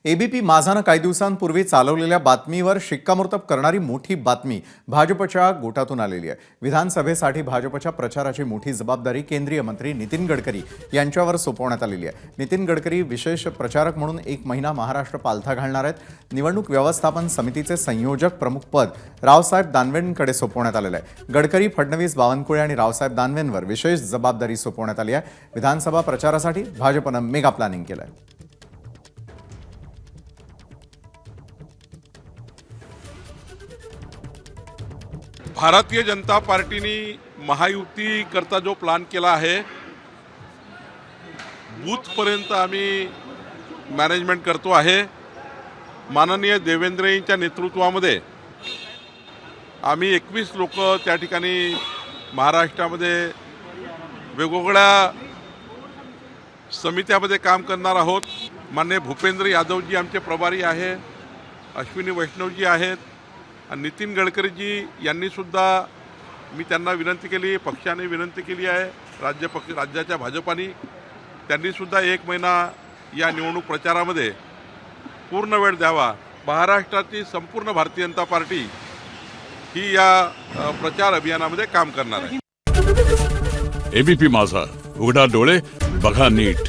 ABP माझानं काही दिवसांपूर्वी चालवलेल्या बातमीवर शिक्कामोर्तब करणारी मोठी बातमी भाजपच्या गोटातून आलेली आहे। विधानसभेसाठी भाजपच्या प्रचाराची मोठी जबाबदारी केंद्रीय मंत्री नितीन गडकरी यांच्यावर सोपवण्यात आलेली आहे। नितीन गडकरी विशेष प्रचारक म्हणून 1 महिना महाराष्ट्र पालथा घालणार आहेत। निवडणूक व्यवस्थापन समितीचे संयोजक प्रमुख पद रावसाहेब दानवेंकडे सोपवण्यात आलेलं आहे। गडकरी, फडणवीस, बावनकुळे आणि रावसाहेब दानवेंवर विशेष जबाबदारी सोपवण्यात आली आहे। विधानसभा प्रचारासाठी भाजपनं मेगा प्लॅनिंग केलं आहे। भारतीय जनता पार्टीने महायुती करता जो प्लान केला आहे, बूथपर्यंत आम्ही मॅनेजमेंट करतो आहे। माननीय देवेंद्रजींच्या नेतृत्वामध्ये आम्ही 21 लोक त्या ठिकाणी महाराष्ट्रामध्ये वेगवेगळ्या समित्यामध्ये काम करणार आहोत। माननीय भूपेंद्र यादवजी आमचे प्रभारी आहे, अश्विनी वैष्णवजी आहेत आणि नितीन गडकरीजी यांनी सुद्धा मी त्यांना विनंती केली, पक्षाने विनंती केली आहे, राज्याच्या भाजपाने त्यांनी सुद्धा 1 महिना या निवडणूक प्रचारामध्ये पूर्ण वेळ द्यावा। महाराष्ट्राची संपूर्ण भारतीय जनता पार्टी ही या प्रचार अभियानामध्ये काम करणार आहे। एबीपी माझा, उघडा डोळे बघा नीट।